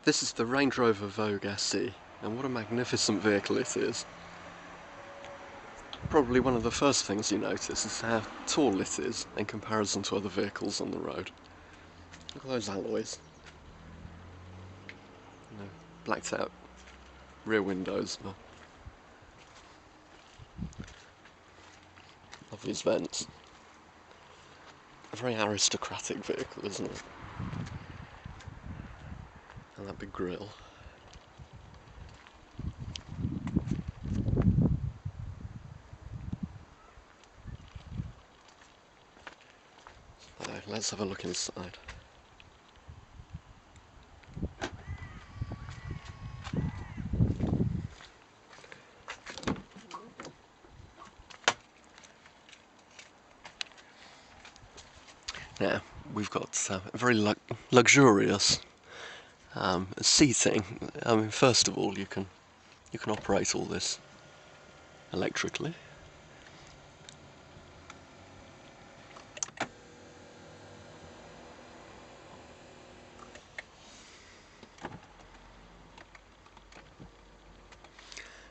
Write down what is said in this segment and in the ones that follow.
This is the Range Rover Vogue SE, and what a magnificent vehicle it is. Probably one of the first things you notice is how tall it is in comparison to other vehicles on the road. Look at those alloys. You know, blacked out rear windows. Obvious vents. A very aristocratic vehicle, isn't it? And that big grille. So, let's have a look inside. Now, we've got very luxurious seating. I mean, first of all, you can operate all this electrically.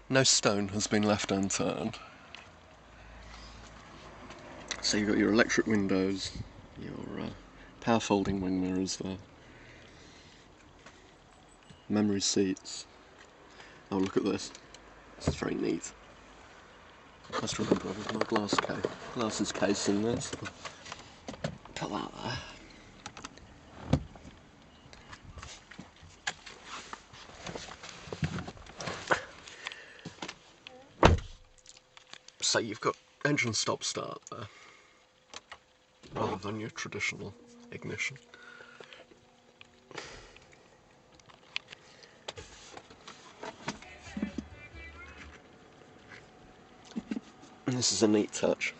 No stone has been left unturned. So you've got your electric windows, your power folding wing mirrors there, memory seats. Oh, look at this. This is very neat. I must remember I've got my glasses case in this. Put that there. So you've got engine stop start there, rather than your traditional ignition. And this is a neat touch.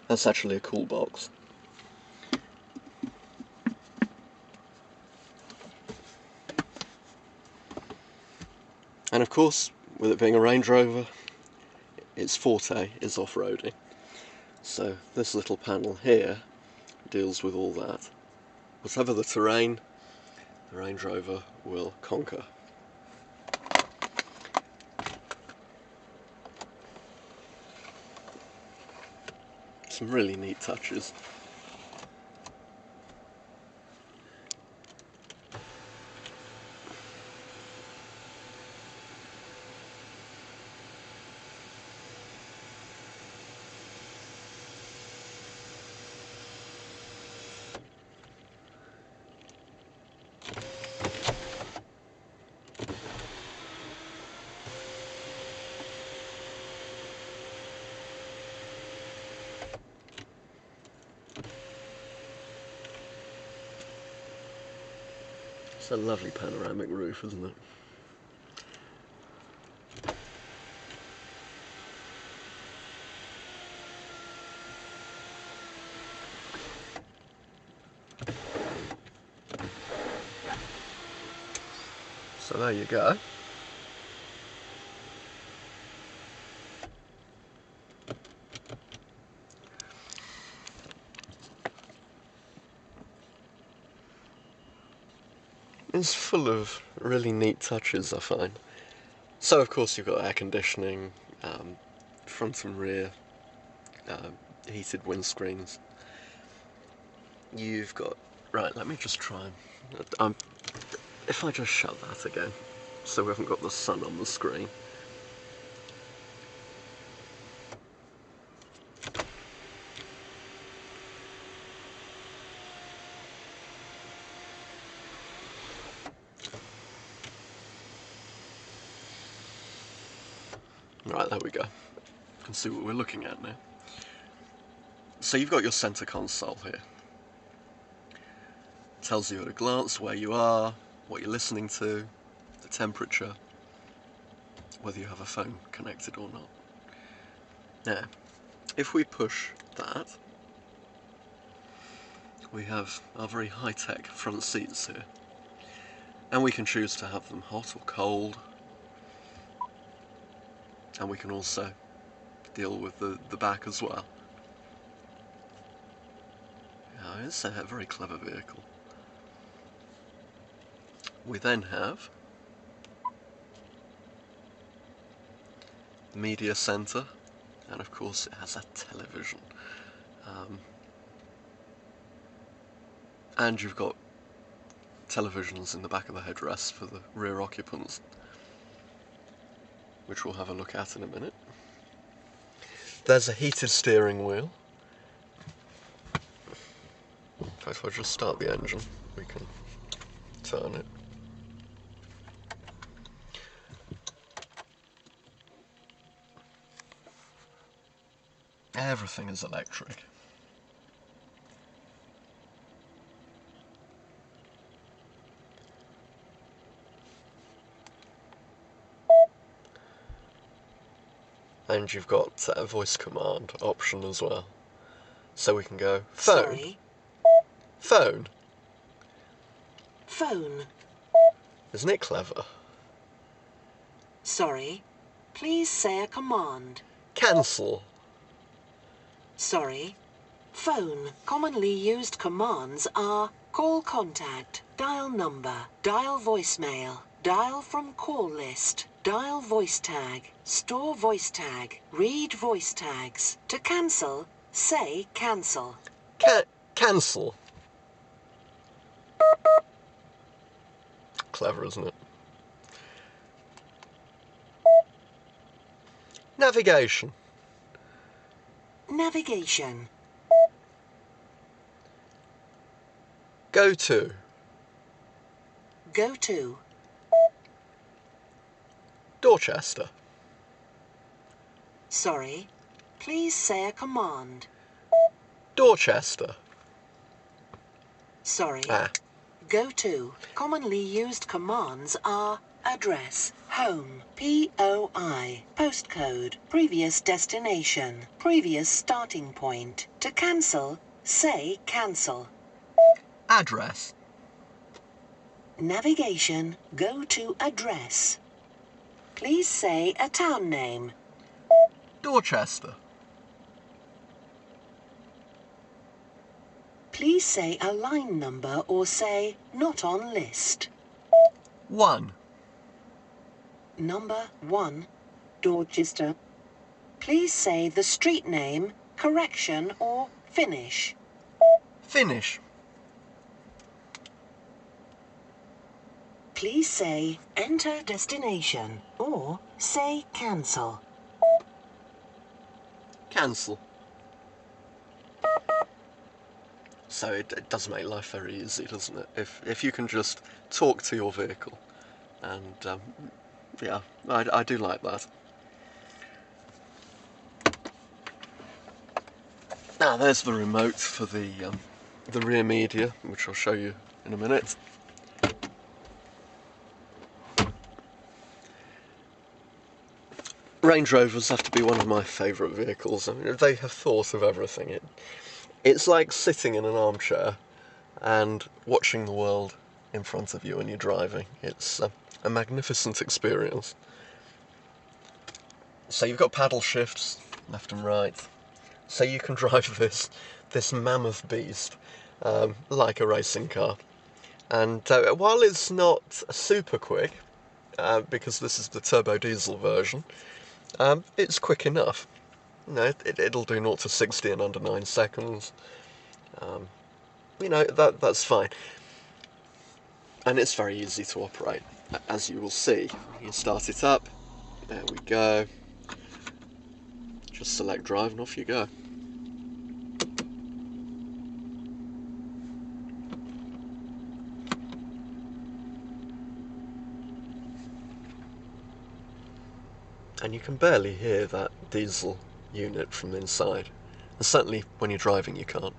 That's actually a cool box. And of course, with it being a Range Rover, its forte is off-roading. So this little panel here deals with all that. Whatever the terrain, the Range Rover will conquer. Some really neat touches. It's a lovely panoramic roof, isn't it? So there you go. It's full of really neat touches, I find. So of course you've got air conditioning, front and rear, heated windscreens. You've got... Right, let me just try and... if I just shut that again, so we haven't got the sun on the screen. Right, there we go. You can see what we're looking at now. So you've got your centre console here. It tells you at a glance where you are, what you're listening to, the temperature, whether you have a phone connected or not. Now, if we push that, we have our very high-tech front seats here. And we can choose to have them hot or cold. And we can also deal with the back as well. Yeah, it's a very clever vehicle. We then have the media centre, and of course it has a television. And you've got televisions in the back of the headrest for the rear occupants, which we'll have a look at in a minute. There's a heated steering wheel. In fact, if I just start the engine, we can turn it. Everything is electric. And you've got a voice command option as well. So we can go, phone. Sorry. Phone. Phone. Isn't it clever? Sorry. Please say a command. Cancel. Sorry. Phone. Commonly used commands are call contact, dial number, dial voicemail, dial from call list, dial voice tag, store voice tag, read voice tags. To cancel, say cancel. Cancel. Clever, isn't it? Navigation. Navigation. Go to. Go to. Dorchester. Sorry. Please say a command. Dorchester. Sorry. Go to. Commonly used commands are address, home, POI, postcode, previous destination, previous starting point. To cancel, say cancel. Address. Navigation, go to address. Please say a town name. Dorchester. Please say a line number or say not on list. 1. Number 1, Dorchester. Please say the street name, correction or finish. Finish. Please say enter destination or say cancel. Cancel. So it does make life very easy, doesn't it? If you can just talk to your vehicle, and yeah, I do like that. Now there's the remote for the rear media, which I'll show you in a minute. Range Rovers have to be one of my favourite vehicles. I mean, they have thought of everything. It's like sitting in an armchair and watching the world in front of you when you're driving. It's a magnificent experience. So you've got paddle shifts, left and right. So you can drive this mammoth beast like a racing car. And while it's not super quick, because this is the turbo diesel version, it's quick enough. You know, it'll do 0 to 60 in under 9 seconds. You know, that's fine. And it's very easy to operate, as you will see. You start it up, there we go. Just select drive and off you go. And you can barely hear that diesel unit from inside. And certainly when you're driving you can't.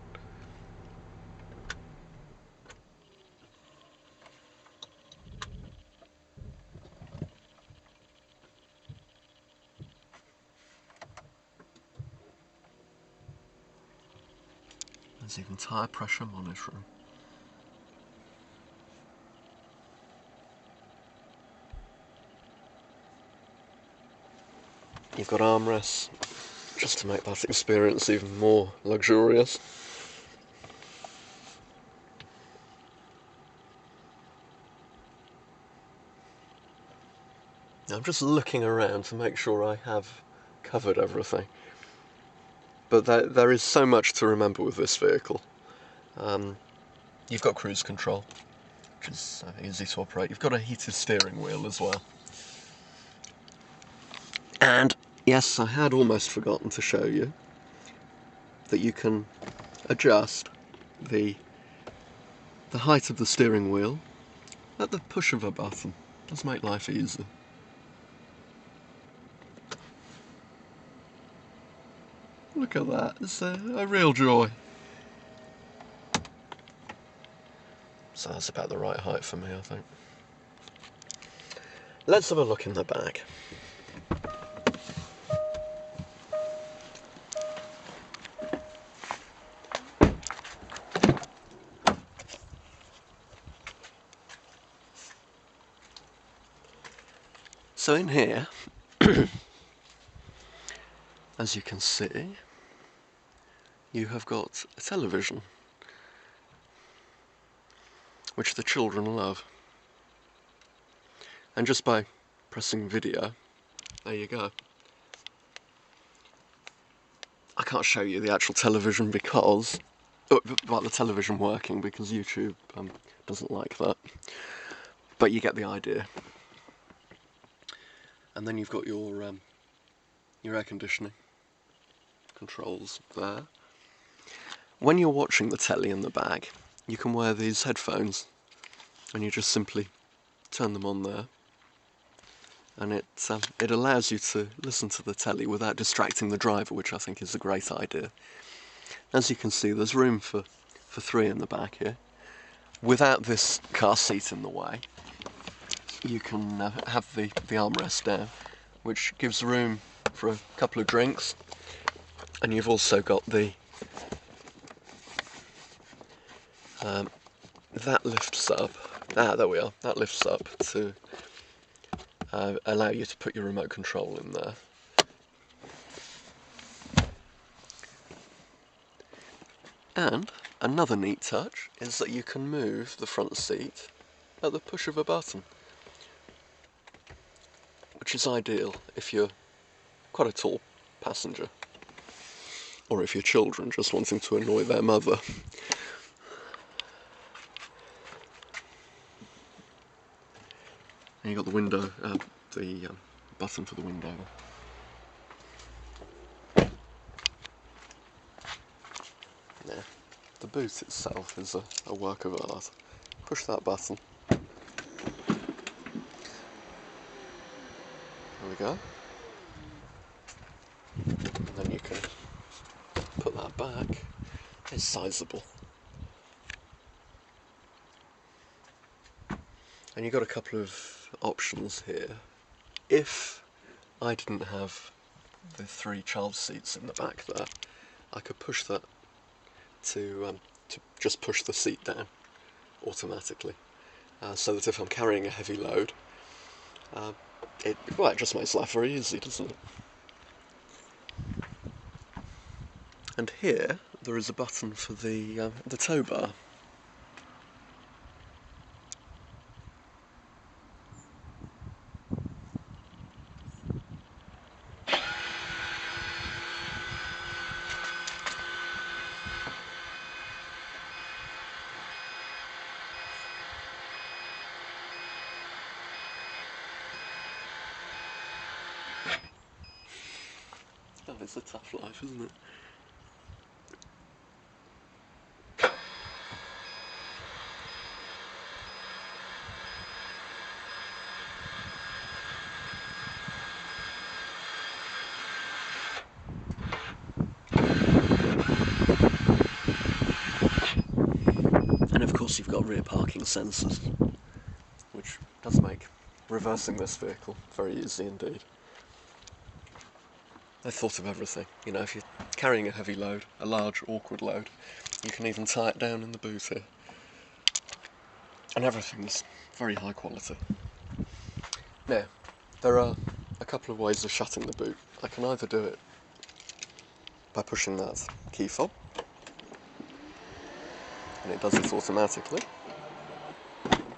There's even tyre pressure monitoring. You've got armrests, just to make that experience even more luxurious. I'm just looking around to make sure I have covered everything. But there is so much to remember with this vehicle. You've got cruise control, which is easy to operate. You've got a heated steering wheel as well. And yes, I had almost forgotten to show you that you can adjust the height of the steering wheel at the push of a button. It does make life easy. Look at that, it's a real joy. So that's about the right height for me, I think. Let's have a look in the back. So in here, as you can see, you have got a television, which the children love. And just by pressing video, there you go. I can't show you the actual television because, about the television working, because YouTube doesn't like that. But you get the idea. And then you've got your air conditioning controls there. When you're watching the telly in the back, you can wear these headphones, and you just simply turn them on there, and it allows you to listen to the telly without distracting the driver, which I think is a great idea. As you can see, there's room for three in the back here. Without this car seat in the way, you can have the armrest down, which gives room for a couple of drinks, and you've also got the that lifts up. There we are. That lifts up to allow you to put your remote control in there. And another neat touch is that you can move the front seat at the push of a button, which is ideal if you're quite a tall passenger, or if you're children just wanting to annoy their mother. And you've got the window, the button for the window. Now, the boot itself is a work of art. Push that button. There we go. And then you can put that back. It's sizable. And you've got a couple of options here. If I didn't have the 3 child seats in the back there, I could push that to just push the seat down automatically, so that if I'm carrying a heavy load, it just makes life very easy, doesn't it? And here there is a button for the tow bar. Oh, it's a tough life, isn't it? And of course you've got rear parking sensors, which does make reversing this vehicle very easy indeed. They've thought of everything. You know, if you're carrying a heavy load, a large, awkward load, you can even tie it down in the boot here. And everything's very high quality. Now, there are a couple of ways of shutting the boot. I can either do it by pushing that key fob, and it does it automatically,